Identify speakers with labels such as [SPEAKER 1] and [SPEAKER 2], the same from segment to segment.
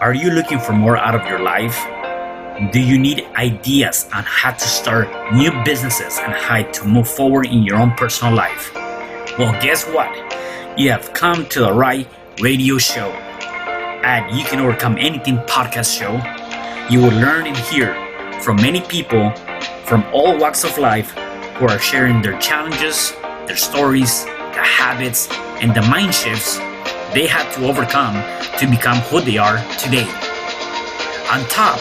[SPEAKER 1] Are you looking for more out of your life? Do you need ideas on how to start new businesses and how to move forward in your own personal life? Well, guess what? You have come to the right radio show. At You Can Overcome Anything podcast show, you will learn and hear from many people from all walks of life who are sharing their challenges, their stories, the habits, and the mind shifts they had to overcome to become who they are today. On top,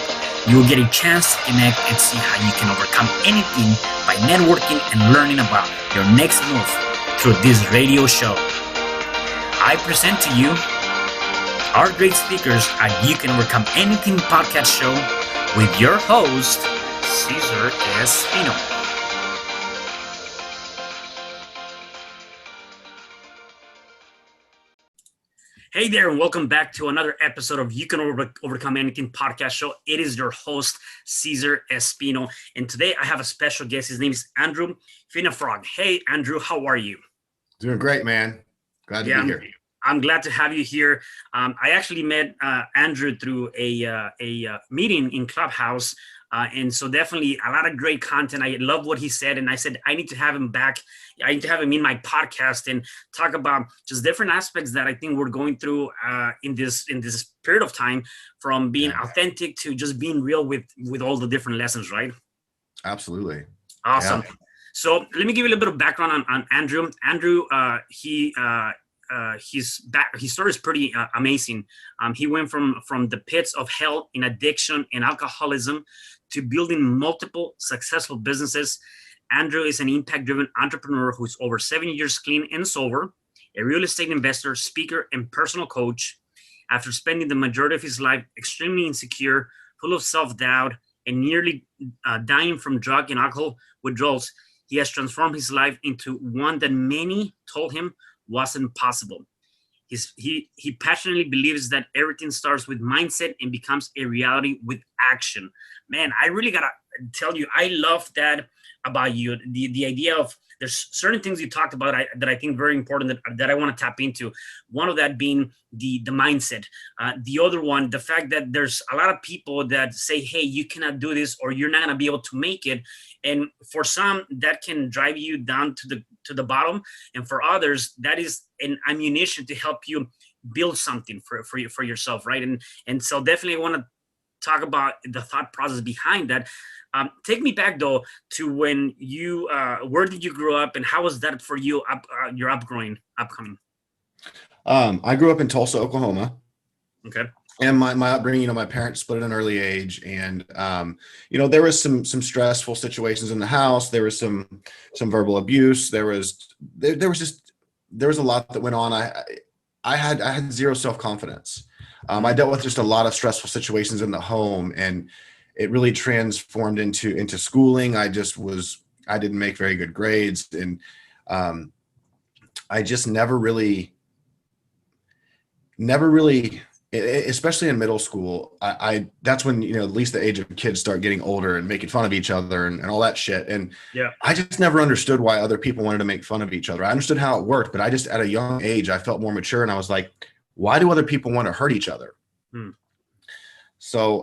[SPEAKER 1] you will get a chance to connect and see how you can overcome anything by networking and learning about your next move through this radio show. I present to you our great speakers at You Can Overcome Anything podcast show with your host, CesarRespino. Hey there, and welcome back to another episode of You Can Overcome Anything podcast show. It is your host, CesarRespino, and today I have a special guest. His name is Andrew Finnefrock. Hey, Andrew, how are you?
[SPEAKER 2] Doing great, man. Glad to be here.
[SPEAKER 1] I'm glad to have you here. I actually met Andrew through a meeting in Clubhouse, and so definitely a lot of great content. I love what he said, and I said I need to have him back. I need to have him in my podcast and talk about just different aspects that I think we're going through in this period of time, from being authentic to just being real with all the different lessons, right?
[SPEAKER 2] Absolutely.
[SPEAKER 1] Awesome. Yeah. So let me give you a little bit of background on Andrew. Andrew, his story is pretty amazing. He went from the pits of hell in addiction and alcoholism to building multiple successful businesses. Andrew is an impact-driven entrepreneur who's over 7 years clean and sober, a real estate investor, speaker, and personal coach. After spending the majority of his life extremely insecure, full of self-doubt, and nearly dying from drug and alcohol withdrawals, he has transformed his life into one that many told him wasn't possible. He passionately believes that everything starts with mindset and becomes a reality with action. Man, I really gotta tell you, I love that about you. The idea of, there's certain things you talked about that I think very important that I want to tap into. One of that being the mindset. The other one, the fact that there's a lot of people that say, hey, you cannot do this, or you're not going to be able to make it. And for some, that can drive you down to the bottom. And for others, that is an ammunition to help you build something for yourself, right? And so definitely I want to talk about the thought process behind that. Take me back though to when you, where did you grow up, and how was that for you? Your upcoming.
[SPEAKER 2] I grew up in Tulsa, Oklahoma.
[SPEAKER 1] Okay.
[SPEAKER 2] And my upbringing, my parents split at an early age, and there was some stressful situations in the house. There was some verbal abuse. There was a lot that went on. I had zero self-confidence. I dealt with just a lot of stressful situations in the home, and it really transformed into schooling. I didn't make very good grades, and I just never really, especially in middle school, that's when, at least the age of kids start getting older and making fun of each other and all that shit. And I just never understood why other people wanted to make fun of each other. I understood how it worked, but I just, at a young age, I felt more mature, and I was like, why do other people want to hurt each other? So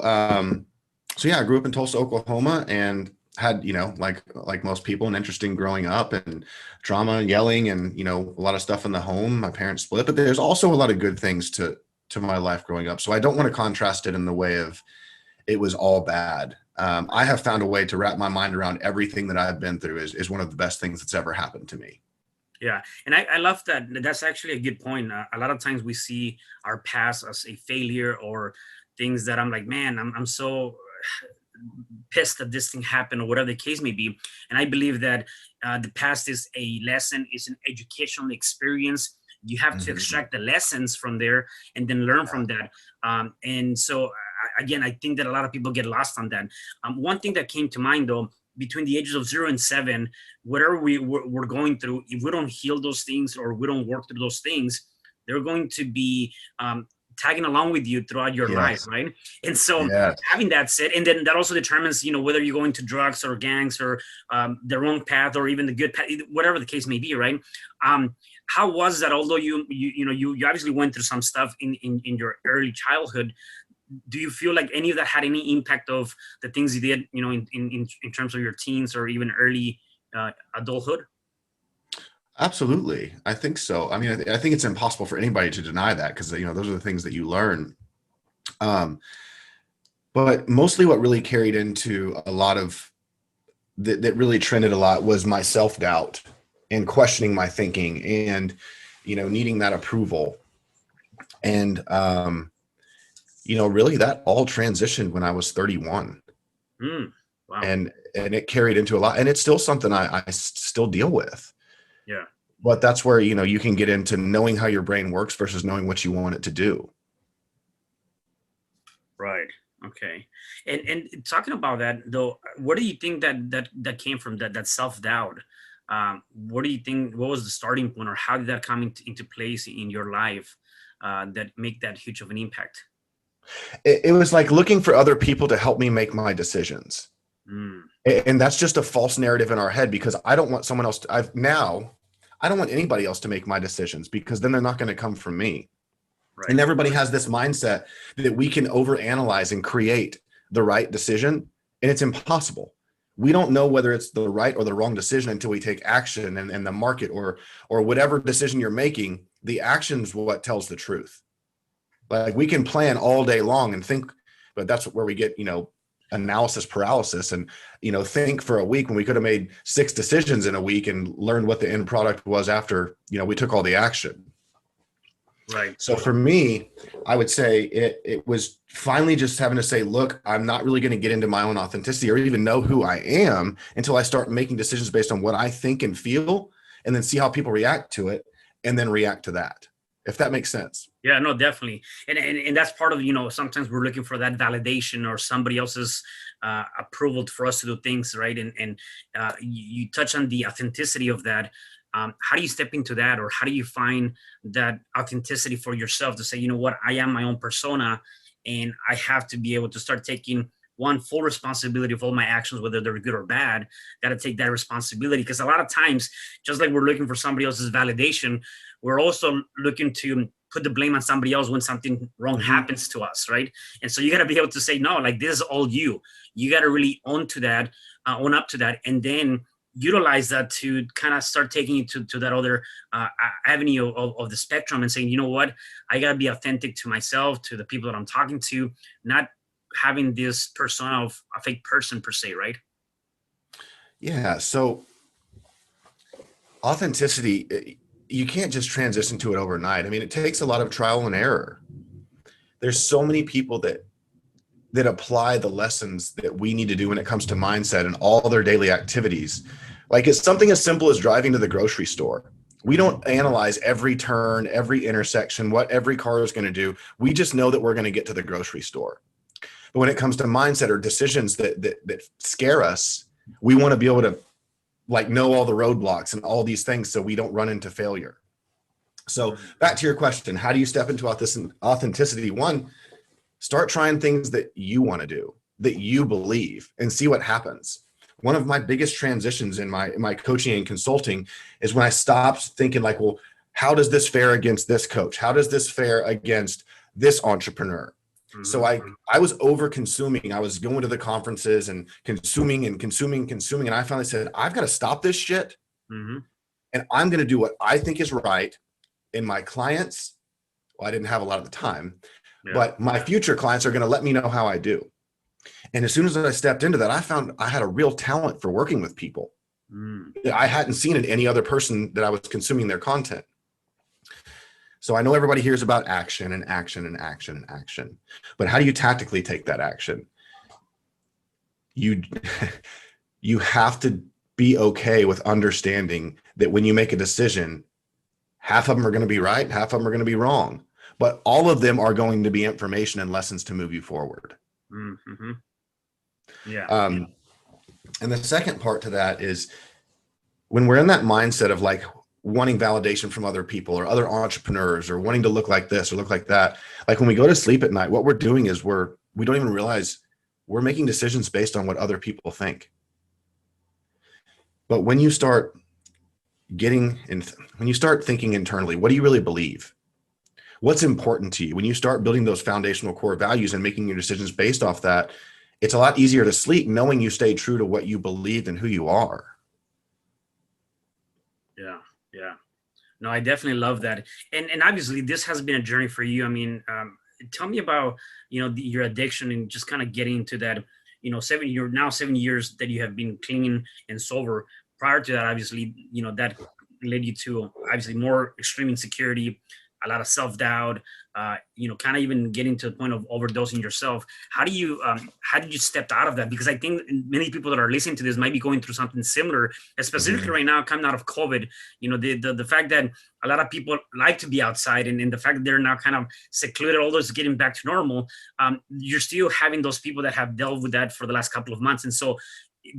[SPEAKER 2] yeah, I grew up in Tulsa, Oklahoma, and had, like most people, an interesting growing up, and drama, yelling, and, a lot of stuff in the home. My parents split, but there's also a lot of good things to my life growing up. So I don't want to contrast it in the way of it was all bad. I have found a way to wrap my mind around everything that I've been through is one of the best things that's ever happened to me.
[SPEAKER 1] Yeah. And I love that. That's actually a good point. A lot of times we see our past as a failure, or things that I'm like, man, I'm so pissed that this thing happened, or whatever the case may be. And I believe that the past is a lesson, is an educational experience. You have to extract the lessons from there and then learn from that. And so, again, I think that a lot of people get lost on that. One thing that came to mind, though, between the ages of 0 and 7, whatever we're going through, if we don't heal those things, or we don't work through those things, they're going to be tagging along with you throughout your life, right? And so having that said, and then that also determines, whether you go into drugs or gangs, or the wrong path, or even the good path, whatever the case may be, right? How was that? Although you obviously went through some stuff in your early childhood, do you feel like any of that had any impact of the things you did, in terms of your teens or even early adulthood?
[SPEAKER 2] Absolutely. I think so. I mean, I think it's impossible for anybody to deny that, because, those are the things that you learn. But mostly what really carried into a lot of that really trended a lot was my self-doubt and questioning my thinking and, needing that approval. And, really that all transitioned when I was 31.
[SPEAKER 1] Wow.
[SPEAKER 2] And it carried into a lot, and it's still something I still deal with.
[SPEAKER 1] Yeah.
[SPEAKER 2] But that's where, you can get into knowing how your brain works versus knowing what you want it to do.
[SPEAKER 1] Right. Okay. And talking about that though, what do you think that came from, that self-doubt? What do you think, what was the starting point, or how did that come into place in your life, that make that huge of an impact?
[SPEAKER 2] It was like looking for other people to help me make my decisions. And that's just a false narrative in our head, because I don't want someone else I don't want anybody else to make my decisions, because then they're not going to come from me. Right. And everybody has this mindset that we can overanalyze and create the right decision, and it's impossible. We don't know whether it's the right or the wrong decision until we take action, and the market or whatever decision you're making, the action's what tells the truth. Like, we can plan all day long and think, but that's where we get, analysis paralysis, and, think for a week when we could have made 6 decisions in a week and learned what the end product was after, we took all the action.
[SPEAKER 1] Right.
[SPEAKER 2] So for me, I would say it was finally just having to say, look, I'm not really going to get into my own authenticity or even know who I am until I start making decisions based on what I think and feel, and then see how people react to it, and then react to that, if that makes sense.
[SPEAKER 1] Yeah, no, definitely. And that's part of, sometimes we're looking for that validation or somebody else's approval for us to do things, right? And you touch on the authenticity of that. How do you step into that, or how do you find that authenticity for yourself to say, you know what, I am my own persona, and I have to be able to start taking full responsibility of all my actions, whether they're good or bad. Got to take that responsibility, because a lot of times, just like we're looking for somebody else's validation, we're also looking to put the blame on somebody else when something wrong happens to us, right? And so you got to be able to say, no, like, this is all you. You got to really own up to that, and then utilize that to kind of start taking it to that other avenue of the spectrum, and saying, you know what, I got to be authentic to myself, to the people that I'm talking to, not having this persona of a fake person per se, right?
[SPEAKER 2] Yeah. So authenticity, you can't just transition to it overnight. I mean, it takes a lot of trial and error. There's so many people that apply the lessons that we need to do when it comes to mindset and all their daily activities. Like, it's something as simple as driving to the grocery store. We don't analyze every turn, every intersection, what every car is going to do. We just know that we're going to get to the grocery store. But when it comes to mindset or decisions that scare us, we want to be able to, like, know all the roadblocks and all these things so we don't run into failure. So back to your question, how do you step into authenticity? One, start trying things that you want to do, that you believe, and see what happens. One of my biggest transitions in my coaching and consulting is when I stopped thinking like, well, how does this fare against this coach? How does this fare against this entrepreneur? So I was over consuming. I was going to the conferences and consuming. And I finally said, I've got to stop this shit. And I'm going to do what I think is right. And my clients, well, I didn't have a lot of the time, but my future clients are going to let me know how I do. And as soon as I stepped into that, I found I had a real talent for working with people. I hadn't seen in any other person that I was consuming their content. So I know everybody hears about action and action and action and action, but how do you tactically take that action? You have to be okay with understanding that when you make a decision, half of them are going to be right, half of them are going to be wrong, but all of them are going to be information and lessons to move you forward. And the second part to that is when we're in that mindset of like wanting validation from other people or other entrepreneurs or wanting to look like this or look like that, like when we go to sleep at night, what we're doing is we don't even realize we're making decisions based on what other people think. But when you start thinking internally, what do you really believe? What's important to you? When you start building those foundational core values and making your decisions based off that, it's a lot easier to sleep knowing you stay true to what you believe and who you are.
[SPEAKER 1] Yeah. Yeah. No, I definitely love that. And obviously this has been a journey for you. I mean, tell me about, your addiction and just kind of getting into that, you're now 7 years that you have been clean and sober. Prior to that, obviously, that led you to obviously more extreme insecurity, a lot of self-doubt, kind of even getting to the point of overdosing yourself. How did you step out of that? Because I think many people that are listening to this might be going through something similar, specifically right now, coming out of COVID. The fact that a lot of people like to be outside, and the fact that they're now kind of secluded, all those getting back to normal. You're still having those people that have dealt with that for the last couple of months. And so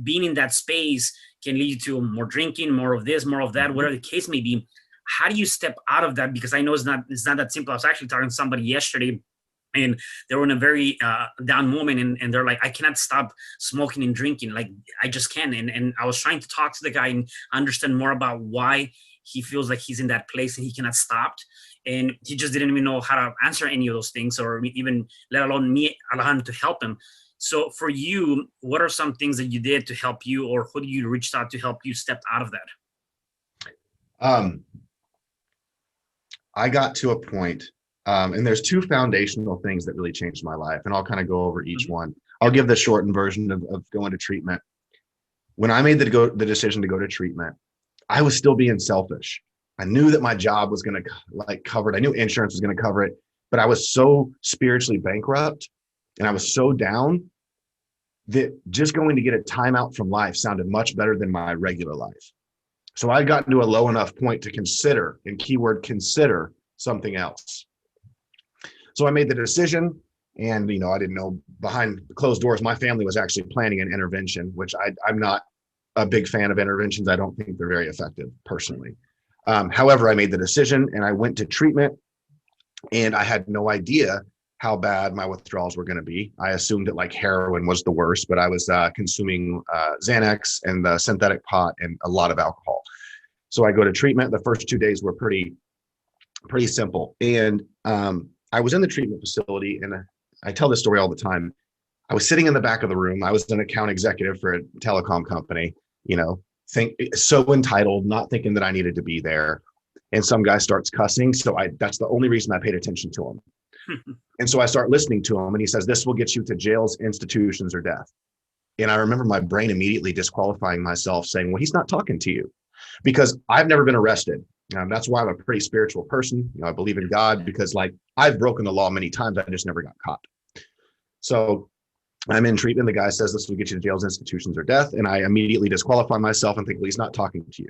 [SPEAKER 1] being in that space can lead to more drinking, more of this, more of that, whatever the case may be. How do you step out of that? Because I know it's not that simple. I was actually talking to somebody yesterday, and they were in a very down moment, and they're like, I cannot stop smoking and drinking. Like, I just can't. And I was trying to talk to the guy and understand more about why he feels like he's in that place and he cannot stop. And he just didn't even know how to answer any of those things, or even let alone me allow him to help him. So for you, what are some things that you did to help you, or who did you reach out to help you step out of that?
[SPEAKER 2] I got to a point, and there's two foundational things that really changed my life, and I'll kind of go over each one. I'll give the shortened version of going to treatment. When I made the decision to go to treatment, I was still being selfish. I knew that my job was going to cover it. I knew insurance was going to cover it, but I was so spiritually bankrupt, and I was so down that just going to get a timeout from life sounded much better than my regular life. So I got to a low enough point to consider, and keyword consider, something else. So I made the decision, and I didn't know behind the closed doors, my family was actually planning an intervention, which I'm not a big fan of interventions. I don't think they're very effective personally. However, I made the decision and I went to treatment, and I had no idea how bad my withdrawals were going to be. I assumed that like heroin was the worst, but I was consuming Xanax and the synthetic pot and a lot of alcohol. So I go to treatment. The first 2 days were pretty simple. And I was in the treatment facility, and I tell this story all the time. I was sitting in the back of the room. I was an account executive for a telecom company, so entitled, not thinking that I needed to be there. And some guy starts cussing. So that's the only reason I paid attention to him. And so I start listening to him, and he says, "This will get you to jails, institutions, or death." And I remember my brain immediately disqualifying myself, saying, well, he's not talking to you, because I've never been arrested. That's why I'm a pretty spiritual person. I believe in God, because I've broken the law many times. I just never got caught. So I'm in treatment. The guy says, "This will get you to jails, institutions, or death." And I immediately disqualify myself and think, well, he's not talking to you.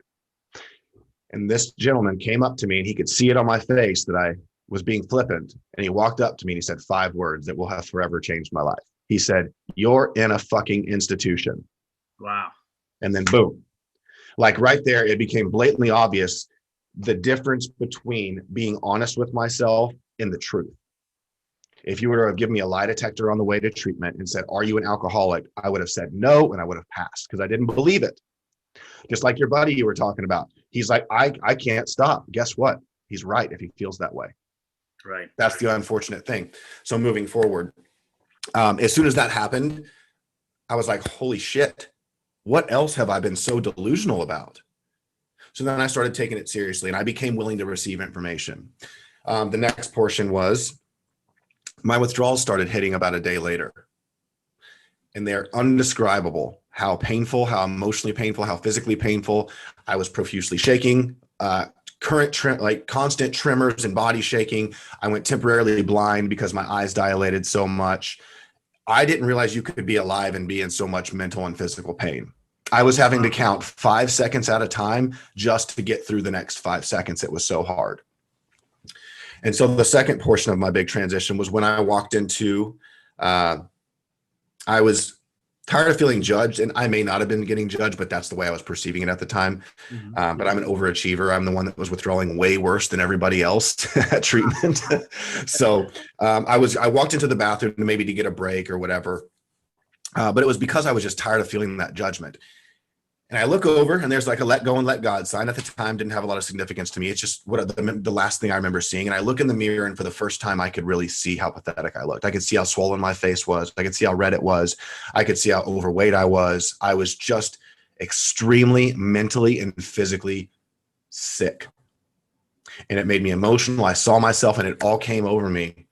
[SPEAKER 2] And this gentleman came up to me, and he could see it on my face that I was being flippant. And he walked up to me and he said 5 words that will have forever changed my life. He said, "You're in a fucking institution."
[SPEAKER 1] Wow.
[SPEAKER 2] And then boom, like right there, it became blatantly obvious the difference between being honest with myself and the truth. If you were to have given me a lie detector on the way to treatment and said, "Are you an alcoholic?" I would have said no, and I would have passed, because I didn't believe it. Just like your buddy you were talking about. He's like, I can't stop. Guess what? He's right if he feels that way.
[SPEAKER 1] Right.
[SPEAKER 2] That's the unfortunate thing. So moving forward, as soon as that happened, I was like, holy shit, what else have I been so delusional about? So then I started taking it seriously, and I became willing to receive information. The next portion was my withdrawals started hitting about a day later, and they're undescribable. How painful, how emotionally painful, how physically painful. I was profusely shaking, constant tremors and body shaking. I went temporarily blind because my eyes dilated so much. I didn't realize you could be alive and be in so much mental and physical pain. I was having to count 5 seconds at a time just to get through the next 5 seconds. It was so hard. And so the second portion of my big transition was when I walked into, I was tired of feeling judged, and I may not have been getting judged, but that's the way I was perceiving it at the time. But I'm an overachiever. I'm the one that was withdrawing way worse than everybody else at treatment. So I walked into the bathroom maybe to get a break or whatever. But it was because I was just tired of feeling that judgment. And I look over and there's like a let go and let God sign. At the time, didn't have a lot of significance to me. It's just what the last thing I remember seeing. And I look in the mirror, and for the first time, I could really see how pathetic I looked. I could see how swollen my face was. I could see how red it was. I could see how overweight I was. I was just extremely mentally and physically sick. And it made me emotional. I saw myself, and it all came over me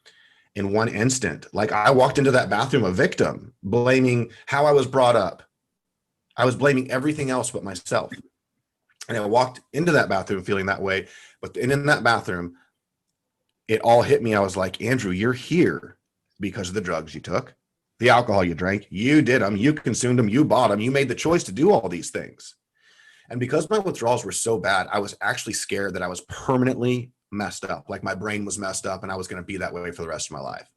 [SPEAKER 2] in one instant. Like I walked into that bathroom a victim, blaming how I was brought up. I was blaming everything else but myself. And I walked into that bathroom feeling that way. But in that bathroom, it all hit me. I was like, Andrew, you're here because of the drugs you took, the alcohol you drank. You did them. You consumed them. You bought them. You made the choice to do all these things. And because my withdrawals were so bad, I was actually scared that I was permanently messed up. Like my brain was messed up and I was going to be that way for the rest of my life.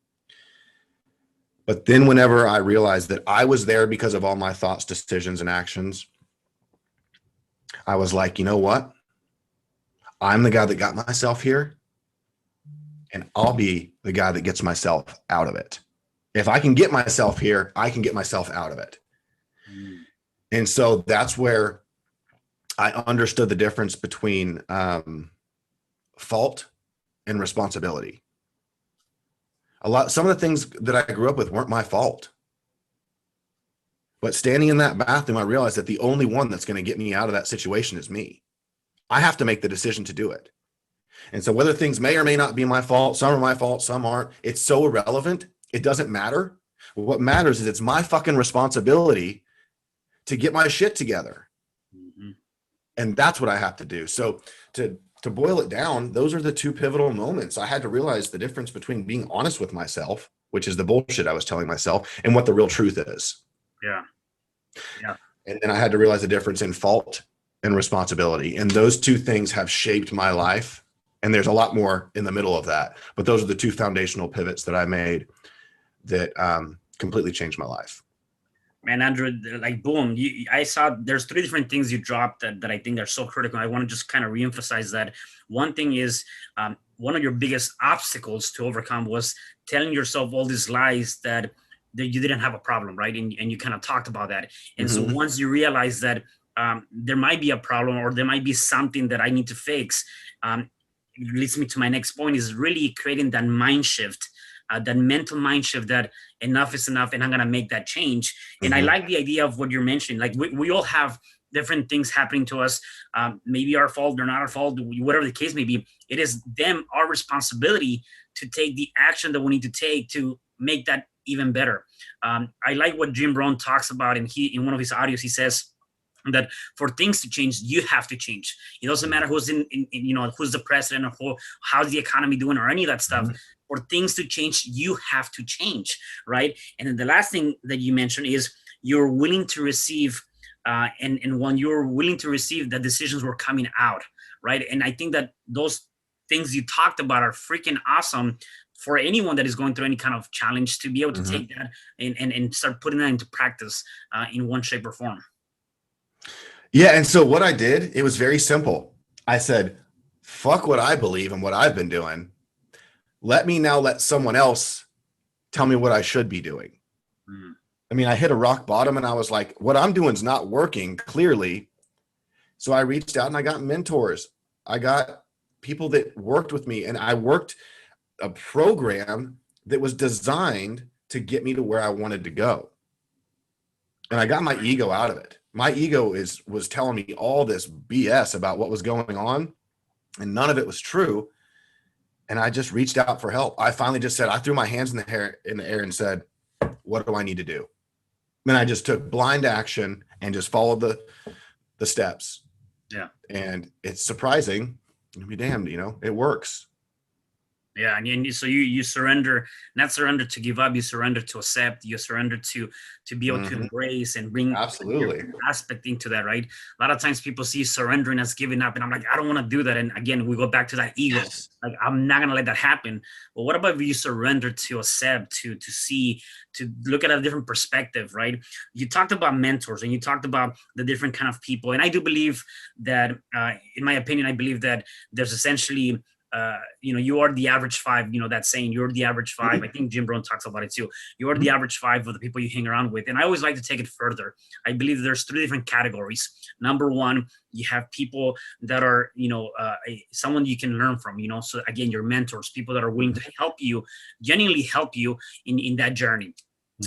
[SPEAKER 2] But then whenever I realized that I was there because of all my thoughts, decisions, and actions, I was like, you know what? I'm the guy that got myself here, and I'll be the guy that gets myself out of it. If I can get myself here, I can get myself out of it. And so that's where I understood the difference between fault and responsibility. Some of the things that I grew up with weren't my fault. But standing in that bathroom, I realized that the only one that's going to get me out of that situation is me. I have to make the decision to do it. And so whether things may or may not be my fault, some are my fault, some aren't, it's so irrelevant. It doesn't matter. What matters is it's my fucking responsibility to get my shit together. Mm-hmm. And that's what I have to do. So to boil it down, those are the two pivotal moments. I had to realize the difference between being honest with myself, which is the bullshit I was telling myself, and what the real truth is.
[SPEAKER 1] Yeah. Yeah.
[SPEAKER 2] And then I had to realize the difference in fault and responsibility. And those two things have shaped my life. And there's a lot more in the middle of that. But those are the two foundational pivots that I made that completely changed my life.
[SPEAKER 1] Man, Andrew, like boom, I saw there's 3 different things you dropped that I think are so critical. I want to just kind of reemphasize that. One thing is one of your biggest obstacles to overcome was telling yourself all these lies that you didn't have a problem, right? And you kind of talked about that. And so once you realize that there might be a problem or there might be something that I need to fix, it leads me to my next point, is really creating that mind shift. That mental mind shift that enough is enough and I'm going to make that change. And I like the idea of what you're mentioning. Like we all have different things happening to us. Maybe our fault or not our fault, whatever the case may be. It is our responsibility to take the action that we need to take to make that even better. I like what Jim Rohn talks about, and in one of his audios, he says that for things to change, you have to change. It doesn't matter who's who's the president or how's the economy doing or any of that stuff. For things to change, you have to change, right? And then the last thing that you mentioned is you're willing to receive, and when you're willing to receive, the decisions were coming out, right? And I think that those things you talked about are freaking awesome for anyone that is going through any kind of challenge to be able to take that and start putting that into practice in one shape or form.
[SPEAKER 2] Yeah, and so what I did, it was very simple. I said, fuck what I believe and what I've been doing. Let someone else tell me what I should be doing. I mean, I hit a rock bottom and I was like, what I'm doing is not working clearly. So I reached out and I got mentors. I got people that worked with me, and I worked a program that was designed to get me to where I wanted to go. And I got my ego out of it. My ego was telling me all this BS about what was going on, and none of it was true. And I just reached out for help. I finally just said, I threw my hands in the air and said, what do I need to do? And I just took blind action and just followed the steps.
[SPEAKER 1] Yeah.
[SPEAKER 2] And it's surprising. I'll be damned, it works.
[SPEAKER 1] Yeah, and so you surrender, not surrender to give up, you surrender to accept, you surrender to be able to embrace and bring
[SPEAKER 2] absolutely
[SPEAKER 1] aspect into that, right? A lot of times people see surrendering as giving up, and I'm like, I don't want to do that. And again, we go back to that ego. Yes. Like, I'm not gonna let that happen. But what about if you surrender to accept, to see, to look at a different perspective, right? You talked about mentors and you talked about the different kind of people. And I do believe that, in my opinion, I believe that there's essentially you are the average five, that saying, you're the average five. I think Jim Rohn talks about it too. You are the average five of the people you hang around with. And I always like to take it further. I believe there's three different categories. Number one, you have people that are, someone you can learn from, so again, your mentors, people that are willing to help you, genuinely help you in that journey.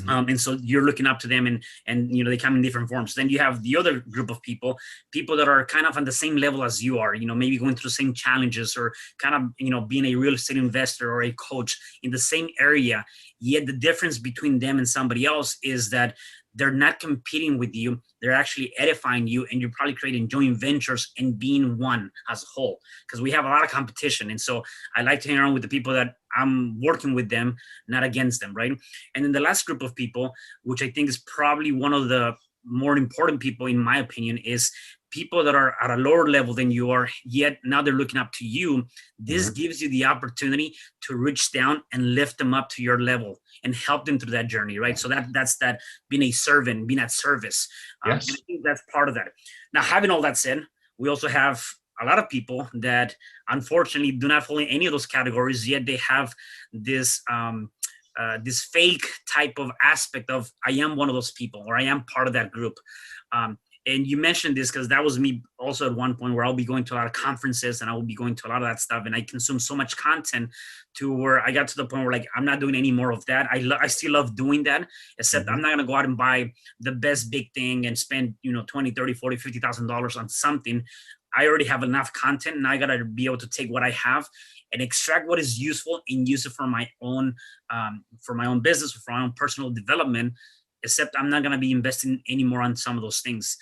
[SPEAKER 1] And so you're looking up to them, and they come in different forms. Then you have the other group of people that are kind of on the same level as you are, maybe going through the same challenges, or kind of, being a real estate investor or a coach in the same area. Yet the difference between them and somebody else is that they're not competing with you. They're actually edifying you, and you're probably creating joint ventures and being one as a whole, because we have a lot of competition. And so I like to hang around with the people that I'm working with them, not against them, right? And then the last group of people, which I think is probably one of the more important people, in my opinion, is people that are at a lower level than you are, yet now they're looking up to you. This gives you the opportunity to reach down and lift them up to your level and help them through that journey, right? So that's that, being a servant, being at service.
[SPEAKER 2] Yes.
[SPEAKER 1] And I think that's part of that. Now, having all that said, we also have a lot of people that unfortunately do not fall in any of those categories, yet they have this this fake type of aspect of, I am one of those people, or I am part of that group. And you mentioned this because that was me also at one point, where I'll be going to a lot of conferences and I will be going to a lot of that stuff. And I consume so much content to where I got to the point where, like, I'm not doing any more of that. I still love doing that, except I'm not going to go out and buy the best big thing and spend, 20, 30, 40, $50,000 on something. I already have enough content, and I got to be able to take what I have and extract what is useful and use it for my own business, for my own personal development. Except I'm not going to be investing anymore on some of those things.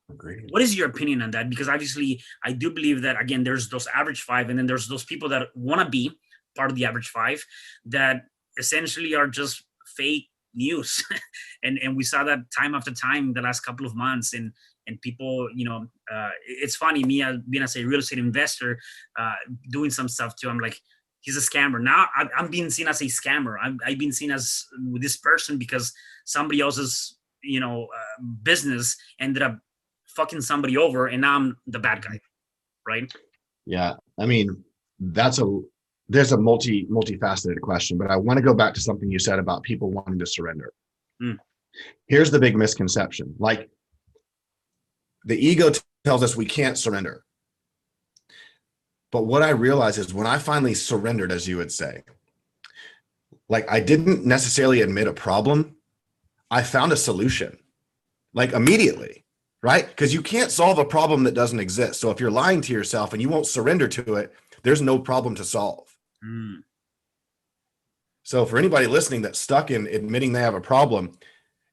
[SPEAKER 2] Agreed.
[SPEAKER 1] What is your opinion on that? Because obviously I do believe that, again, there's those average five, and then there's those people that want to be part of the average five that essentially are just fake news. and we saw that time after time the last couple of months. And people, it's funny, me being as a real estate investor, doing some stuff too. I'm like, he's a scammer. Now I'm being seen as a scammer. I've been seen as this person because somebody else's, business ended up fucking somebody over, and now I'm the bad guy, right?
[SPEAKER 2] Yeah, I mean, there's a multifaceted question, but I want to go back to something you said about people wanting to surrender. Here's the big misconception. Like, the ego tells us we can't surrender. But what I realized is, when I finally surrendered, as you would say, like, I didn't necessarily admit a problem. I found a solution, like, immediately, right? Because you can't solve a problem that doesn't exist. So if you're lying to yourself and you won't surrender to it, there's no problem to solve. So for anybody listening that's stuck in admitting they have a problem,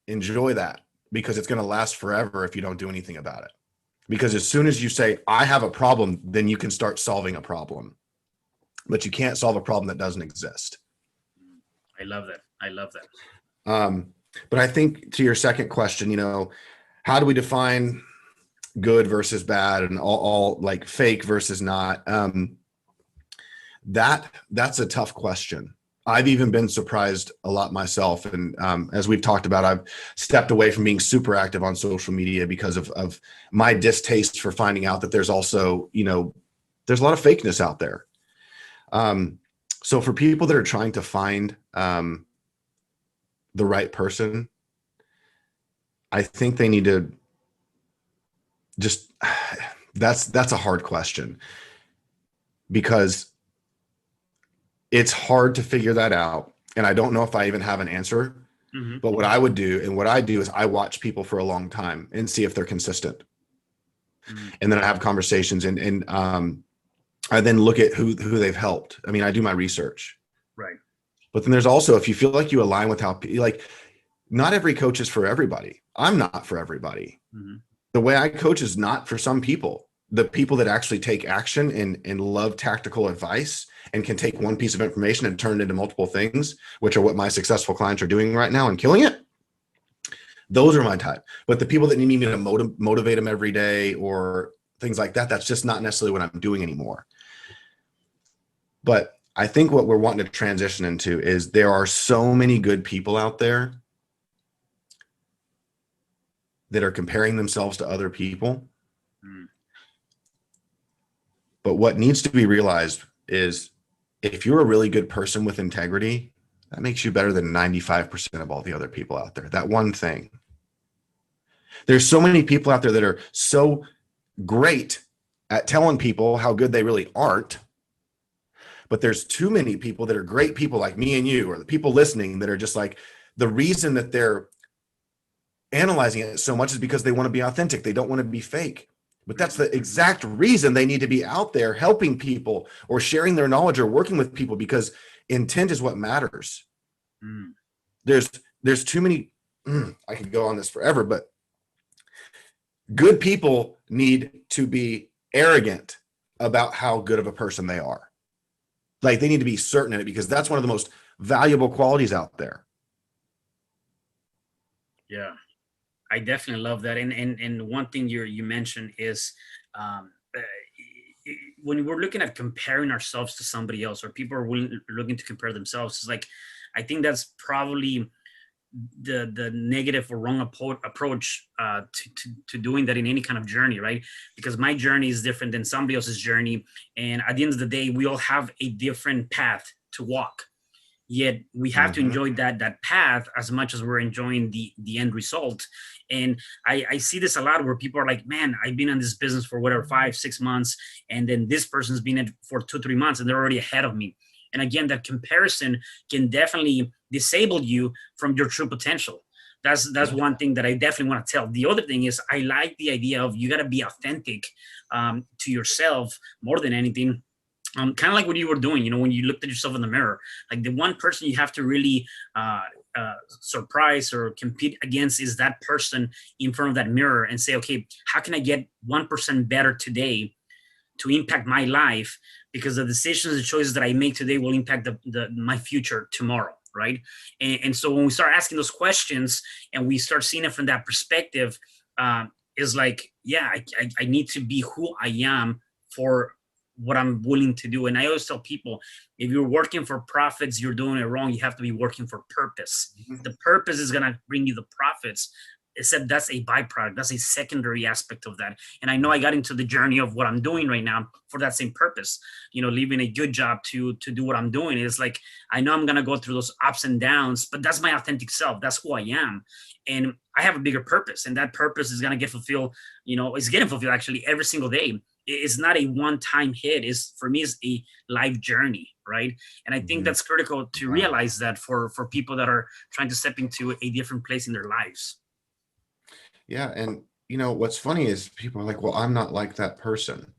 [SPEAKER 2] enjoy that, because it's going to last forever if you don't do anything about it. Because as soon as you say, I have a problem, then you can start solving a problem. But you can't solve a problem that doesn't exist.
[SPEAKER 1] I love that.
[SPEAKER 2] But I think, to your second question, how do we define good versus bad, and all like fake versus not? That's a tough question. I've even been surprised a lot myself. And as we've talked about, I've stepped away from being super active on social media because of my distaste for finding out that there's also, there's a lot of fakeness out there. So for people that are trying to find the right person, I think they need to just, that's a hard question, because it's hard to figure that out. And I don't know if I even have an answer, but what I would do, and what I do, is I watch people for a long time and see if they're consistent. And then I have conversations, and I then look at who they've helped. I mean, I do my research.
[SPEAKER 1] Right.
[SPEAKER 2] But then there's also, if you feel like you align with how, like, not every coach is for everybody. I'm not for everybody. The way I coach is not for some people. The people that actually take action and love tactical advice and can take one piece of information and turn it into multiple things, which are what my successful clients are doing right now and killing it. Those are my type. But the people that need me to motivate them every day or things like that, that's just not necessarily what I'm doing anymore. But I think what we're wanting to transition into is, there are so many good people out there that are comparing themselves to other people. But what needs to be realized is if you're a really good person with integrity, that makes you better than 95% of all the other people out there. That one thing. There's so many people out there that are so great at telling people how good they really aren't. But there's too many people that are great people like me and you, or the people listening, that are just like, the reason that they're analyzing it so much is because they want to be authentic. They don't want to be fake. But that's the exact reason they need to be out there helping people or sharing their knowledge or working with people, because intent is what matters.
[SPEAKER 1] Mm.
[SPEAKER 2] There's too many, I could go on this forever, but good people need to be arrogant about how good of a person they are. Like, they need to be certain in it, because that's one of the most valuable qualities out there.
[SPEAKER 1] Yeah, I definitely love that. And one thing you mentioned is, um, uh, when we're looking at comparing ourselves to somebody else, or people are looking to compare themselves, it's like, I think that's probably the negative or wrong approach to doing that in any kind of journey, right? Because my journey is different than somebody else's journey, and at the end of the day, we all have a different path to walk. Yet we have to enjoy that path as much as we're enjoying the end result. And I see this a lot, where people are like, man, I've been in this business for whatever 5-6 months, and then this person's been in it for 2-3 months and they're already ahead of me. And again, that comparison can definitely disable you from your true potential. That's one thing that I definitely want to tell. The other thing is, I like the idea of, you got to be authentic to yourself more than anything. Kind of like what you were doing, when you looked at yourself in the mirror. Like, the one person you have to really surprise or compete against is that person in front of that mirror, and say, okay, how can I get 1% better today to impact my life? Because the decisions and choices that I make today will impact my future tomorrow, right? And so when we start asking those questions and we start seeing it from that perspective, is like, yeah, I need to be who I am for what I'm willing to do. And I always tell people, if you're working for profits, you're doing it wrong. You have to be working for purpose. The purpose is going to bring you the profits, except that's a byproduct. That's a secondary aspect of that. And I know I got into the journey of what I'm doing right now for that same purpose, leaving a good job to do what I'm doing. It's like, I know I'm going to go through those ups and downs, but that's my authentic self. That's who I am. And I have a bigger purpose, and that purpose is going to get fulfilled. It's getting fulfilled actually every single day. It's not a one-time hit. For me, it's a life journey, right? And I think that's critical to realize that for people that are trying to step into a different place in their lives.
[SPEAKER 2] Yeah. And what's funny is people are like, well, I'm not like that person.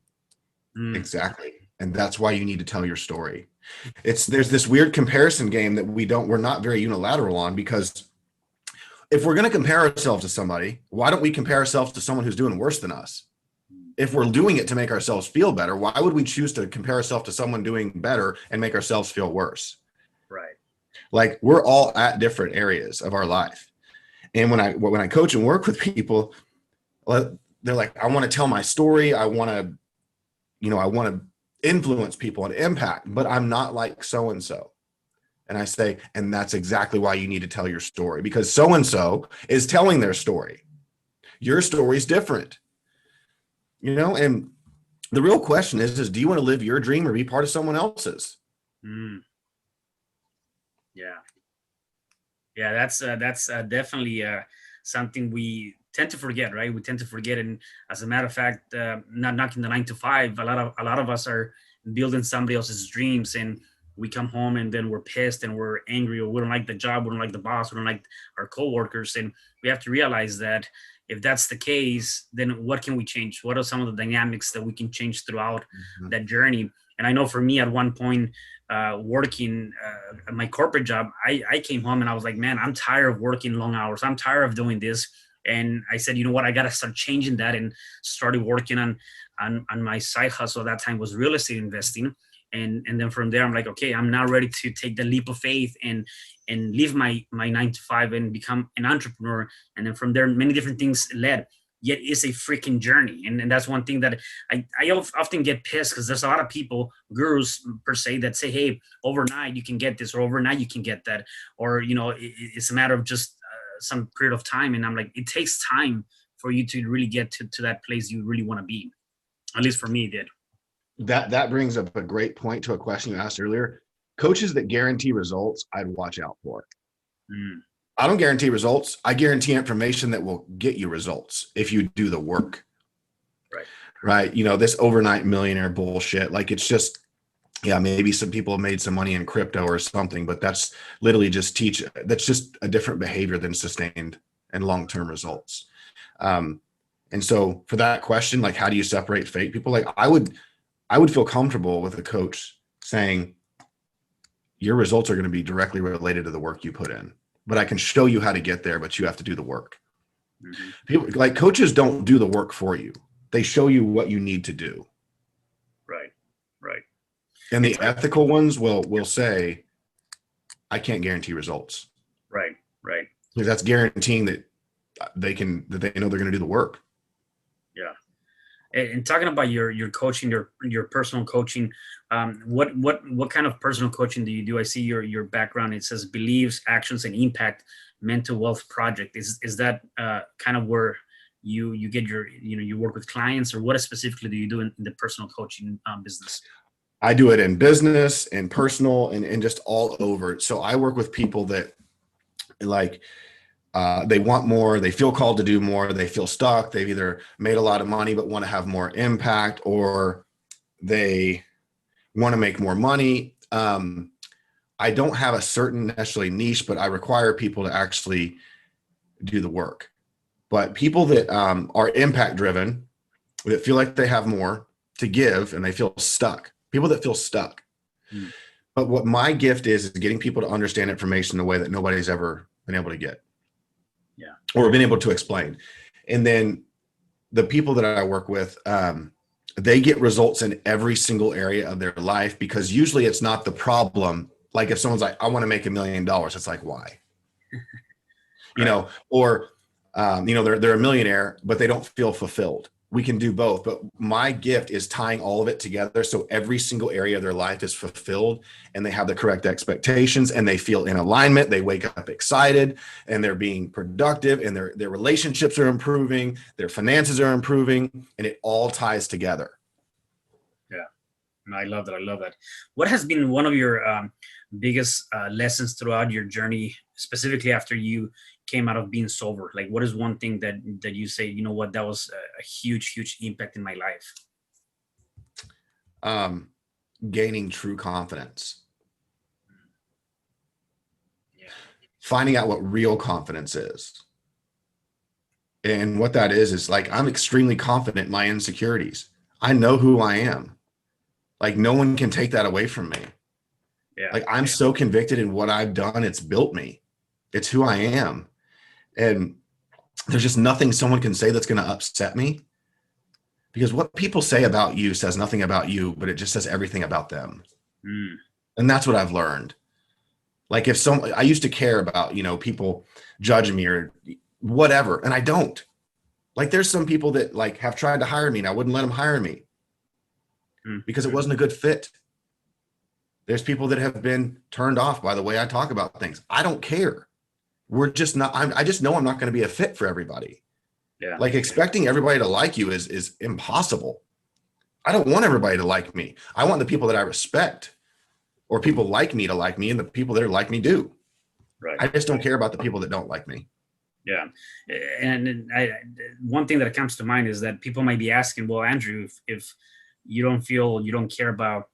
[SPEAKER 2] Exactly. And that's why you need to tell your story. There's this weird comparison game that we're not very unilateral on, because if we're going to compare ourselves to somebody, why don't we compare ourselves to someone who's doing worse than us? If we're doing it to make ourselves feel better, why would we choose to compare ourselves to someone doing better and make ourselves feel worse?
[SPEAKER 1] Right.
[SPEAKER 2] Like, we're all at different areas of our life. And when I coach and work with people, they're like, I want to tell my story. I want to influence people and impact, but I'm not like so-and-so. And I say, and that's exactly why you need to tell your story, because so-and-so is telling their story. Your story is different. And the real question is do you want to live your dream or be part of someone else's?
[SPEAKER 1] Yeah. Yeah, that's definitely something we tend to forget, right? We tend to forget. And as a matter of fact, not knocking the 9 to 5, a lot of us are building somebody else's dreams, and we come home and then we're pissed and we're angry, or we don't like the job, we don't like the boss, we don't like our coworkers. And we have to realize that if that's the case, then what can we change? What are some of the dynamics that we can change throughout that journey? And I know for me, at one point, working my corporate job, I came home and I was like, man, I'm tired of working long hours. I'm tired of doing this. And I said, you know what, I got to start changing that, and started working on my side hustle. At that time was real estate investing. And then from there, I'm like, okay, I'm now ready to take the leap of faith and leave my 9 to 5 and become an entrepreneur. And then from there, many different things led. Yet it's a freaking journey. And that's one thing that I often get pissed, because there's a lot of people, gurus per se, that say, hey, overnight you can get this, or overnight you can get that, or, it's a matter of just some period of time. And I'm like, it takes time for you to really get to that place you really want to be. At least for me, it did.
[SPEAKER 2] That brings up a great point to a question you asked earlier. Coaches that guarantee results, I'd watch out for. I don't guarantee results. I guarantee information that will get you results if you do the work. Right. You know, this overnight millionaire bullshit, like it's just, yeah, maybe some people have made some money in crypto or something, but that's literally that's just a different behavior than sustained and long-term results. And so for that question, like, how do you separate fake people? Like I would feel comfortable with a coach saying your results are going to be directly related to the work you put in, but I can show you how to get there, but you have to do the work. People, like coaches don't do the work for you. They show you what you need to do. Right. And the ethical ones will say, I can't guarantee results. Right. Because that's guaranteeing that they know they're going to do the work.
[SPEAKER 1] Yeah. And talking about your coaching, your personal coaching, what kind of personal coaching do you do? I see your background. It says beliefs, actions, and impact mental wealth project. Is that kind of where you get you work with clients, or what specifically do you do in the personal coaching business?
[SPEAKER 2] I do it in business and personal and just all over. So I work with people that like, they want more, they feel called to do more, they feel stuck, they've either made a lot of money but want to have more impact, or they want to make more money. I don't have a certain necessarily niche, but I require people to actually do the work. But people that are impact driven, that feel like they have more to give and they feel stuck, people that feel stuck. But what my gift is getting people to understand information in a way that nobody's ever been able to get. Or been able to explain. And then the people that I work with, they get results in every single area of their life, because usually it's not the problem. Like if someone's like, I want to make $1 million, it's like, why? You know, or, they're a millionaire, but they don't feel fulfilled. We can do both, but my gift is tying all of it together. So every single area of their life is fulfilled and they have the correct expectations and they feel in alignment. They wake up excited and they're being productive and their relationships are improving. Their finances are improving, and it all ties together.
[SPEAKER 1] Yeah. I love that. What has been one of your biggest lessons throughout your journey, specifically after you came out of being sober? Like, what is one thing that you say, you know what, that was a huge impact in my life?
[SPEAKER 2] Gaining true confidence. Finding out what real confidence is. And what that is like, I'm extremely confident in my insecurities. I know who I am. Like no one can take that away from me. Like I'm so convicted in what I've done. It's built me. It's who I am. And there's just nothing someone can say that's going to upset me, because what people say about you says nothing about you, but it just says everything about them. And that's what I've learned. Like I used to care about, people judging me or whatever. And I don't. Like there's some people that like have tried to hire me and I wouldn't let them hire me because it wasn't a good fit. There's people that have been turned off by the way I talk about things. I don't care. We're just not, I just know I'm not going to be a fit for everybody. Like expecting everybody to like you is impossible. I don't want everybody to like me. I want the people that I respect or people like me to like me, and the people that are like me do. I just don't care about the people that don't like me.
[SPEAKER 1] Yeah. And one thing that comes to mind is that people might be asking, well, Andrew, if you don't care about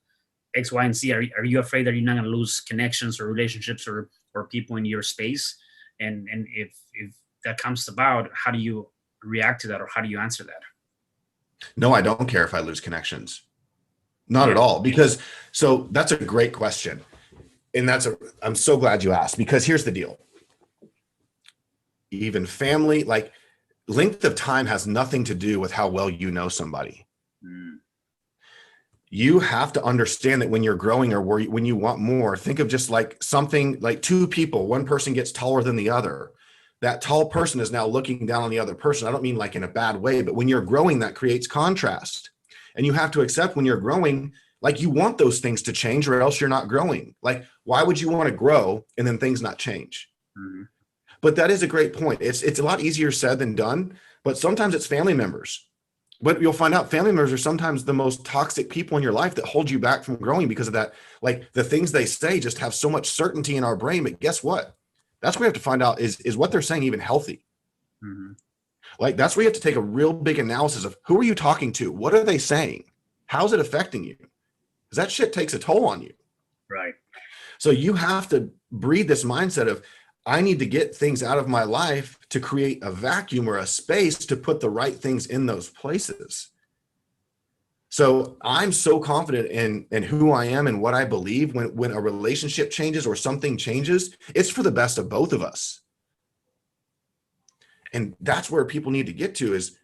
[SPEAKER 1] X, Y, and Z, are you afraid that you're not going to lose connections or relationships or people in your space? And if that comes about, how do you react to that, or how do you answer that?
[SPEAKER 2] No, I don't care if I lose connections. Not at all. Because so that's a great question. And I'm so glad you asked, because here's the deal. Even family, like length of time has nothing to do with how well you know somebody. You have to understand that when you're growing or when you want more, think of just like something like two people, one person gets taller than the other. That tall person is now looking down on the other person. I don't mean like in a bad way, but when you're growing, that creates contrast. And you have to accept when you're growing, like you want those things to change or else you're not growing. Like, why would you want to grow and then things not change? But that is a great point. It's a lot easier said than done, but sometimes it's family members. But you'll find out family members are sometimes the most toxic people in your life that hold you back from growing because of that. Like the things they say just have so much certainty in our brain. But guess what? That's what we have to find out is what they're saying even healthy?
[SPEAKER 1] Mm-hmm.
[SPEAKER 2] Like that's where you have to take a real big analysis of who are you talking to? What are they saying? How's it affecting you? Because that shit takes a toll on you.
[SPEAKER 1] Right.
[SPEAKER 2] So you have to breed this mindset of, I need to get things out of my life to create a vacuum or a space to put the right things in those places. So I'm so confident in who I am and what I believe. When a relationship changes or something changes, it's for the best of both of us. And that's where people need to get to is,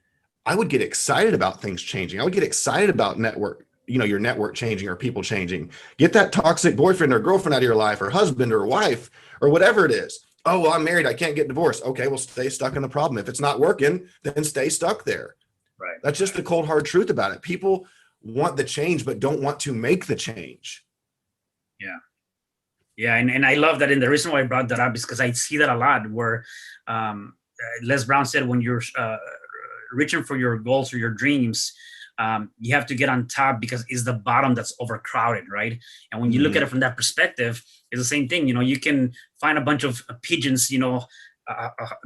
[SPEAKER 2] I would get excited about things changing. I would get excited about your network changing or people changing. Get that toxic boyfriend or girlfriend out of your life, or husband or wife or whatever it is. Oh, well, I'm married, I can't get divorced. Okay, well, stay stuck in the problem. If it's not working, then stay stuck there.
[SPEAKER 1] Right.
[SPEAKER 2] That's just the cold, hard truth about it. People want the change, but don't want to make the change.
[SPEAKER 1] Yeah. Yeah. And I love that. And the reason why I brought that up is because I see that a lot where Les Brown said, when you're reaching for your goals or your dreams, you have to get on top because it's the bottom that's overcrowded, right? And when you look at it from that perspective, it's the same thing. You can find a bunch of pigeons,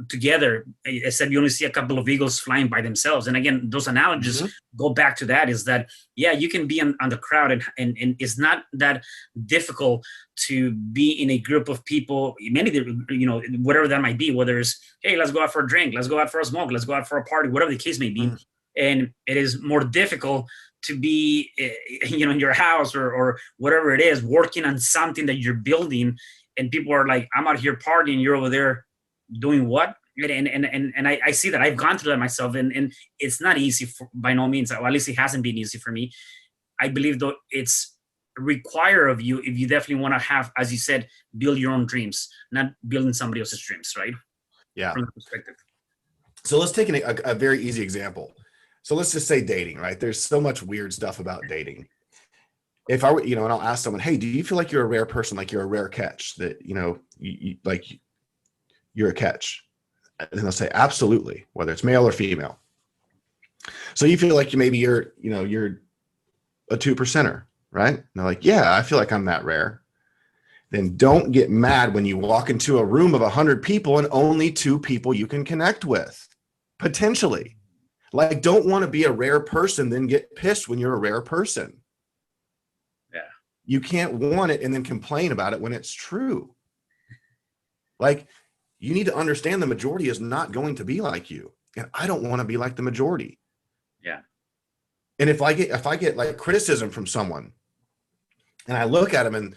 [SPEAKER 1] together. I said you only see a couple of eagles flying by themselves. And again, those analogies go back to that, is that, yeah, you can be on the crowd and it's not that difficult to be in a group of people, whatever that might be, whether it's, hey, let's go out for a drink, let's go out for a smoke, let's go out for a party, whatever the case may be. And it is more difficult to be, in your house or whatever it is, working on something that you're building. And people are like, I'm out here partying, you're over there doing what? And I see that. I've gone through that myself, and it's not easy by no means. Or at least it hasn't been easy for me. I believe though it's require of you, if you definitely want to have, as you said, build your own dreams, not building somebody else's dreams, right?
[SPEAKER 2] Yeah.
[SPEAKER 1] From that perspective.
[SPEAKER 2] So let's take a very easy example. So let's just say dating, right? There's so much weird stuff about dating. If I were, and I'll ask someone, hey, do you feel like you're a rare person? Like you're a rare catch, that, you're a catch. And they'll say, absolutely, whether it's male or female. So you feel like maybe you're a 2%er, right? And they're like, yeah, I feel like I'm that rare. Then don't get mad when you walk into a room of 100 people and only 2 people you can connect with, potentially. Like, don't want to be a rare person, then get pissed when you're a rare person.
[SPEAKER 1] Yeah.
[SPEAKER 2] You can't want it and then complain about it when it's true. Like, you need to understand the majority is not going to be like you. And I don't want to be like the majority.
[SPEAKER 1] Yeah.
[SPEAKER 2] And if I get like criticism from someone and I look at them and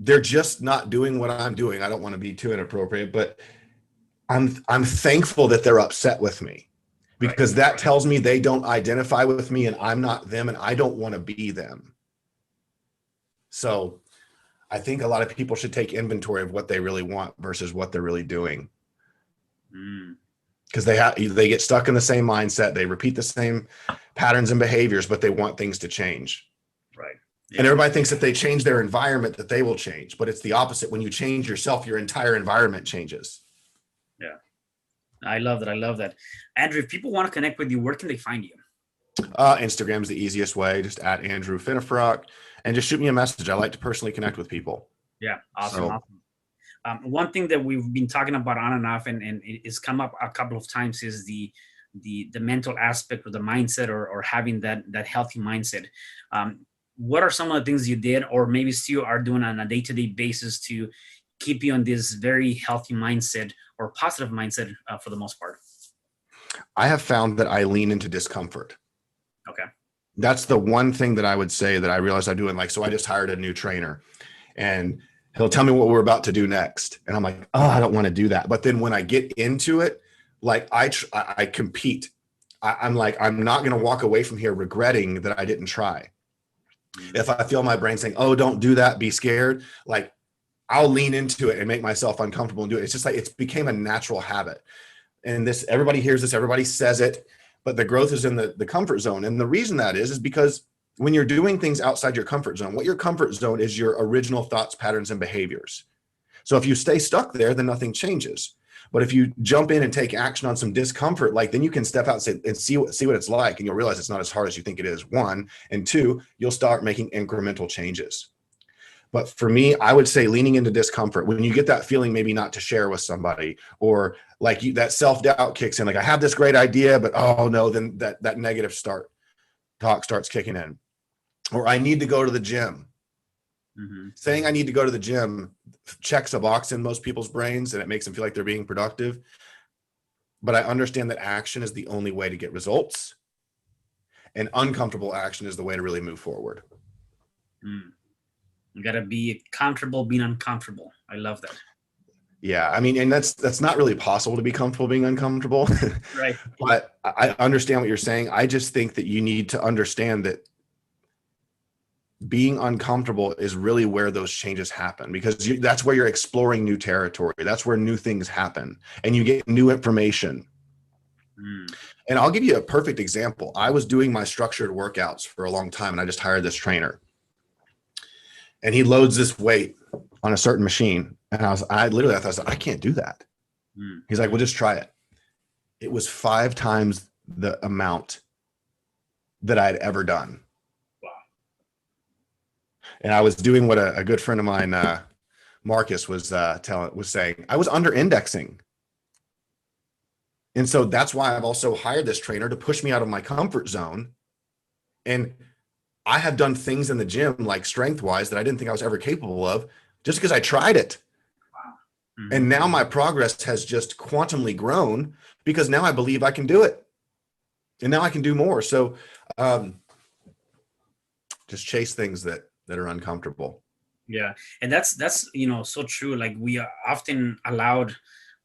[SPEAKER 2] they're just not doing what I'm doing. I don't want to be too inappropriate, but I'm thankful that they're upset with me, because that tells me they don't identify with me and I'm not them and I don't want to be them. So I think a lot of people should take inventory of what they really want versus what they're really doing. Because they get stuck in the same mindset. They repeat the same patterns and behaviors, but they want things to change.
[SPEAKER 1] Right. Yeah.
[SPEAKER 2] And everybody thinks that they change their environment, that they will change, but it's the opposite. When you change yourself, your entire environment changes.
[SPEAKER 1] Yeah. I love that. Andrew, if people want to connect with you, where can they find you?
[SPEAKER 2] Instagram is the easiest way, just at Andrew Finnefrock, and just shoot me a message. I like to personally connect with people.
[SPEAKER 1] Yeah. Awesome. One thing that we've been talking about on and off, and it's come up a couple of times, is the mental aspect, or the mindset, or having that healthy mindset. What are some of the things you did, or maybe still are doing on a day-to-day basis, to keep you on this very healthy mindset or positive mindset for the most part?
[SPEAKER 2] I have found that I lean into discomfort.
[SPEAKER 1] Okay.
[SPEAKER 2] That's the one thing that I would say that I realized I'm doing. Like, so I just hired a new trainer and he'll tell me what we're about to do next. And I'm like, oh, I don't want to do that. But then when I get into it, like I compete. I'm like, I'm not going to walk away from here regretting that I didn't try. If I feel my brain saying, oh, don't do that, be scared, like I'll lean into it and make myself uncomfortable and do it. It's just like, it's became a natural habit. And this, everybody hears this, everybody says it, but the growth is in the comfort zone. And the reason that is because when you're doing things outside your comfort zone, what your comfort zone is, your original thoughts, patterns, and behaviors. So if you stay stuck there, then nothing changes. But if you jump in and take action on some discomfort, like then you can step out and see what it's like, and you'll realize it's not as hard as you think it is. One, and two, you'll start making incremental changes. But for me, I would say leaning into discomfort, when you get that feeling, maybe not to share with somebody, or like that self-doubt kicks in, like I have this great idea, but oh no, then that negative talk starts kicking in. Or I need to go to the gym. Mm-hmm. Saying I need to go to the gym checks a box in most people's brains, and it makes them feel like they're being productive. But I understand that action is the only way to get results, and uncomfortable action is the way to really move forward.
[SPEAKER 1] You got to be comfortable being uncomfortable. I love that.
[SPEAKER 2] Yeah. I mean, and that's not really possible to be comfortable being uncomfortable.
[SPEAKER 1] Right.
[SPEAKER 2] But I understand what you're saying. I just think that you need to understand that being uncomfortable is really where those changes happen, because that's where you're exploring new territory. That's where new things happen and you get new information. And I'll give you a perfect example. I was doing my structured workouts for a long time, and I just hired this trainer. And he loads this weight on a certain machine. And I thought, I can't do that. He's like, well, just try it. It was 5 times the amount that I'd ever done. Wow. And I was doing what a good friend of mine, Marcus, was saying. I was under indexing. And so that's why I've also hired this trainer to push me out of my comfort zone. And I have done things in the gym, like strength-wise, that I didn't think I was ever capable of, just because I tried it. Wow. Mm-hmm. And now my progress has just quantumly grown, because now I believe I can do it. And now I can do more. So just chase things that are uncomfortable.
[SPEAKER 1] Yeah. And that's so true. Like, we are often allowed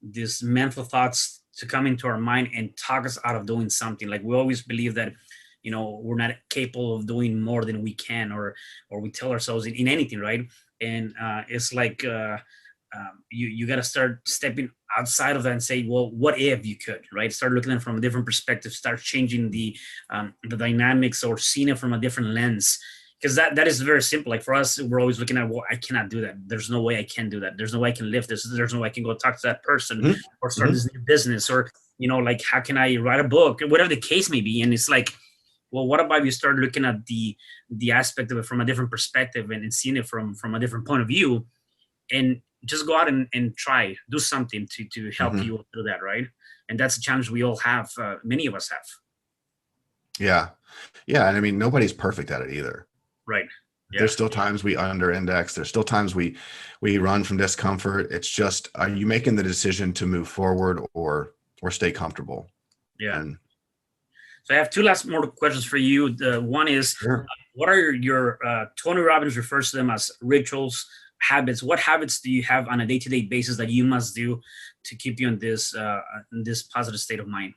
[SPEAKER 1] these mental thoughts to come into our mind and talk us out of doing something. Like, we always believe that we're not capable of doing more than we can, or we tell ourselves in anything, right? And it's like you got to start stepping outside of that and say, well, what if you could, right? Start looking at it from a different perspective, start changing the dynamics, or seeing it from a different lens. Because that is very simple. Like, for us, we're always looking at, well, I cannot do that. There's no way I can do that. There's no way I can lift this. There's no way I can go talk to that person, or start this new business, or, like, how can I write a book, whatever the case may be. And it's like, well, what about you start looking at the aspect of it from a different perspective, and seeing it from a different point of view, and just go out and try, do something to help you through that, right? And that's a challenge we all have. Many of us have.
[SPEAKER 2] Yeah. Yeah. And I mean, nobody's perfect at it either.
[SPEAKER 1] Right. Yeah.
[SPEAKER 2] There's still times we under index. There's still times we run from discomfort. It's just, are you making the decision to move forward or stay comfortable?
[SPEAKER 1] Yeah. So I have 2 last more questions for you. The one is, what are your Tony Robbins refers to them as rituals, habits. What habits do you have on a day-to-day basis that you must do to keep you in this positive state of mind?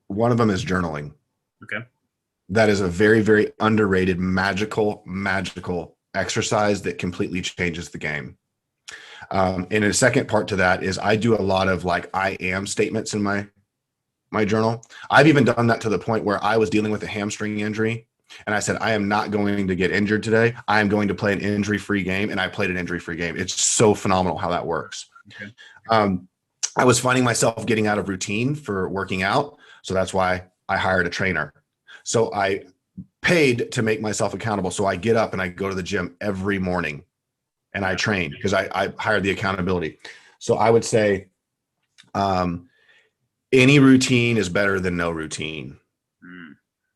[SPEAKER 2] One of them is journaling.
[SPEAKER 1] Okay.
[SPEAKER 2] That is a very, very underrated, magical exercise that completely changes the game. And a second part to that is I do a lot of like I am statements in my journal. I've even done that to the point where I was dealing with a hamstring injury, and I said, I am not going to get injured today. I am going to play an injury-free game. And I played an injury-free game. It's so phenomenal how that works. Okay. I was finding myself getting out of routine for working out. So that's why I hired a trainer. So I paid to make myself accountable. So I get up and I go to the gym every morning and I train, because I hired the accountability. So I would say any routine is better than no routine.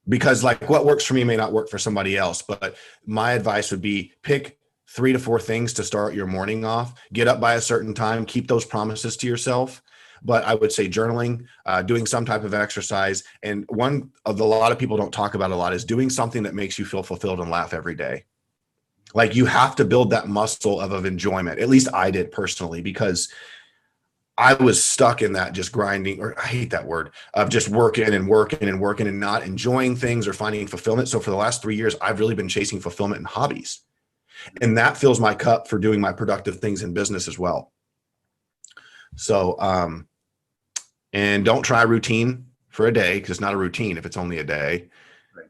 [SPEAKER 2] Because like what works for me may not work for somebody else. But my advice would be pick 3 to 4 things to start your morning off. Get up by a certain time. Keep those promises to yourself. But I would say journaling, doing some type of exercise. And one of a lot of people don't talk about a lot is doing something that makes you feel fulfilled and laugh every day. Like you have to build that muscle of enjoyment. At least I did personally, because I was stuck in that just grinding, or I hate that word, of just working and not enjoying things or finding fulfillment. So for the last 3 years, I've really been chasing fulfillment in hobbies. And that fills my cup for doing my productive things in business as well. So, and don't try routine for a day, because it's not a routine if it's only a day. Right.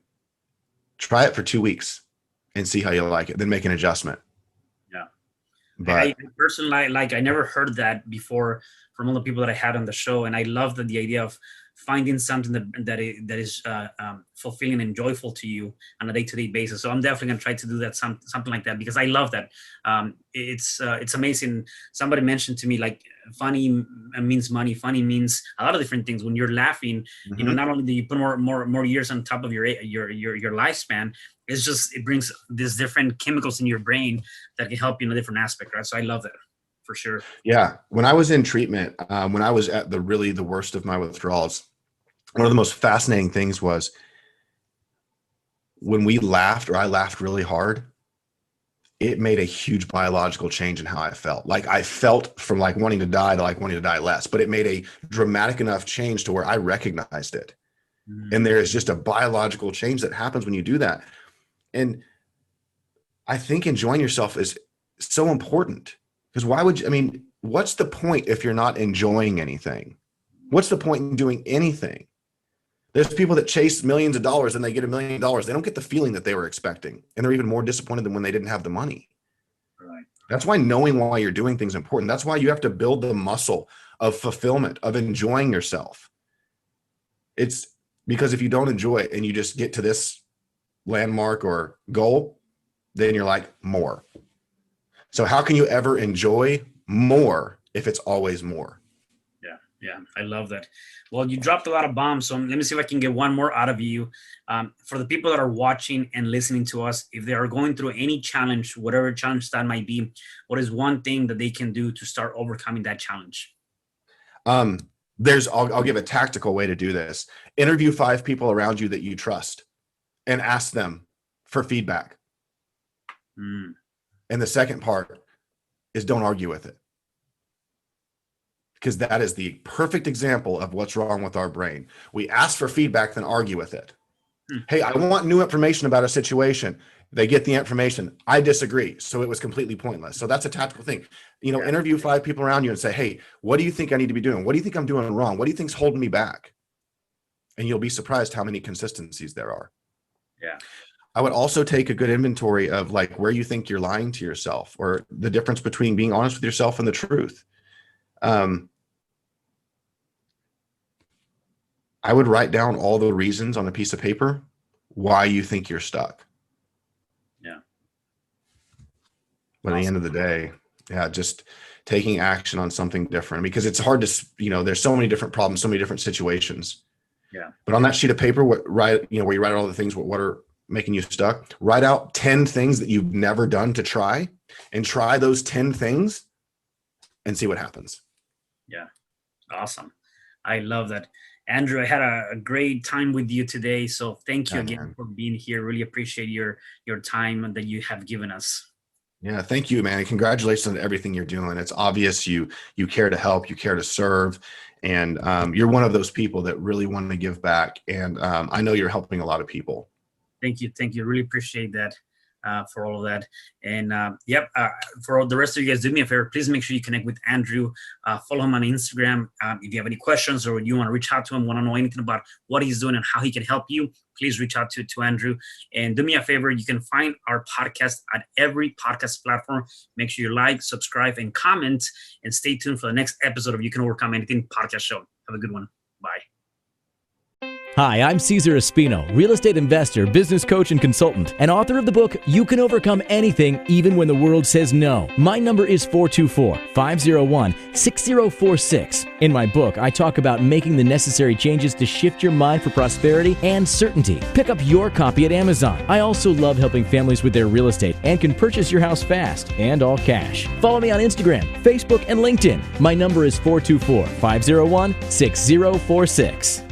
[SPEAKER 2] Try it for 2 weeks and see how you like it. Then make an adjustment.
[SPEAKER 1] Yeah.
[SPEAKER 2] But
[SPEAKER 1] I personally like I never heard that before from all the people that I had on the show, and I love that the idea of finding something that is fulfilling and joyful to you on a day-to-day basis. So I'm definitely gonna try to do that something like that, because I love that. It's amazing. Somebody mentioned to me, like, funny means money. Funny means a lot of different things. When you're laughing,
[SPEAKER 2] mhm.
[SPEAKER 1] not only do you put more years on top of your lifespan, it's just, it brings these different chemicals in your brain that can help you in a different aspect, right? So I love that for sure.
[SPEAKER 2] Yeah, when I was in treatment, when I was at the worst of my withdrawals, one of the most fascinating things was when we laughed, or I laughed really hard, it made a huge biological change in how I felt. Like, I felt from like wanting to die to like wanting to die less, but it made a dramatic enough change to where I recognized it. And
[SPEAKER 1] Mm,
[SPEAKER 2] there is just a biological change that happens when you do that. And I think enjoying yourself is so important, because why would you, I mean, what's the point if you're not enjoying anything? What's the point in doing anything? There's people that chase millions of dollars and they get $1 million. They don't get the feeling that they were expecting. And they're even more disappointed than when they didn't have the money.
[SPEAKER 1] right.
[SPEAKER 2] That's why knowing why you're doing things is important. That's why you have to build the muscle of fulfillment, of enjoying yourself. It's because if you don't enjoy it and you just get to this landmark or goal, then you're like, more. So how can you ever enjoy more if it's always more?
[SPEAKER 1] Yeah, I love that. Well, you dropped a lot of bombs, so let me see if I can get one more out of you. For the people that are watching and listening to us, if they are going through any challenge, whatever challenge that might be, what is one thing that they can do to start overcoming that challenge?
[SPEAKER 2] Um, I'll give a tactical way to do this. Interview 5 people around you that you trust and ask them for feedback.
[SPEAKER 1] Mm,
[SPEAKER 2] And the second part is don't argue with it, because that is the perfect example of what's wrong with our brain. We ask for feedback, then argue with it. Hey, I want new information about a situation. They get the information. I disagree. So it was completely pointless. So that's a tactical thing.
[SPEAKER 1] yeah,
[SPEAKER 2] Interview 5 people around you and say, hey, what do you think I need to be doing? What do you think I'm doing wrong? What do you think's holding me back? And you'll be surprised how many consistencies there are.
[SPEAKER 1] yeah.
[SPEAKER 2] I would also take a good inventory of like where you think you're lying to yourself, or the difference between being honest with yourself and the truth. I would write down all the reasons on a piece of paper why you think you're stuck.
[SPEAKER 1] Yeah.
[SPEAKER 2] But at the end of the day, yeah, just taking action on something different, because it's hard to, there's so many different problems, so many different situations.
[SPEAKER 1] Yeah.
[SPEAKER 2] But on that sheet of paper, where you write all the things, what are making you stuck, write out 10 things that you've never done to try, and try those 10 things and see what happens.
[SPEAKER 1] Yeah. Awesome. I love that. Andrew, I had a great time with you today. So thank you
[SPEAKER 2] Yeah,
[SPEAKER 1] again
[SPEAKER 2] man.
[SPEAKER 1] for being here. Really appreciate your time that you have given us.
[SPEAKER 2] Yeah, thank you, man. And congratulations on everything you're doing. It's obvious you care to help, you care to serve, and you're one of those people that really want to give back. And I know you're helping a lot of people.
[SPEAKER 1] Thank you. Thank you. Really appreciate that, for all of that. And for all the rest of you guys, do me a favor. Please make sure you connect with Andrew. Follow him on Instagram. If you have any questions or you want to reach out to him, want to know anything about what he's doing and how he can help you, please reach out to Andrew. And do me a favor. You can find our podcast at every podcast platform. Make sure you like, subscribe, and comment. And stay tuned for the next episode of You Can Overcome Anything podcast show. Have a good one. Bye.
[SPEAKER 3] Hi, I'm CesarRespino, real estate investor, business coach, and consultant, and author of the book, You Can Overcome Anything, Even When the World Says No. My number is 424-501-6046. In my book, I talk about making the necessary changes to shift your mind for prosperity and certainty. Pick up your copy at Amazon. I also love helping families with their real estate and can purchase your house fast and all cash. Follow me on Instagram, Facebook, and LinkedIn. My number is 424-501-6046.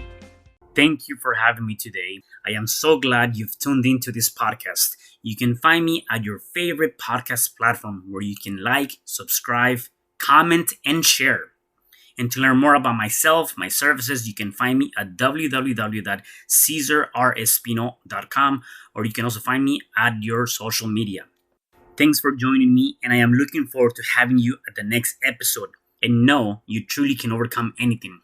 [SPEAKER 1] Thank you for having me today. I am so glad you've tuned into this podcast. You can find me at your favorite podcast platform where you can like, subscribe, comment, and share. And to learn more about myself, my services, you can find me at www.CesarRespino.com, or you can also find me at your social media. Thanks for joining me, and I am looking forward to having you at the next episode. And know you truly can overcome anything.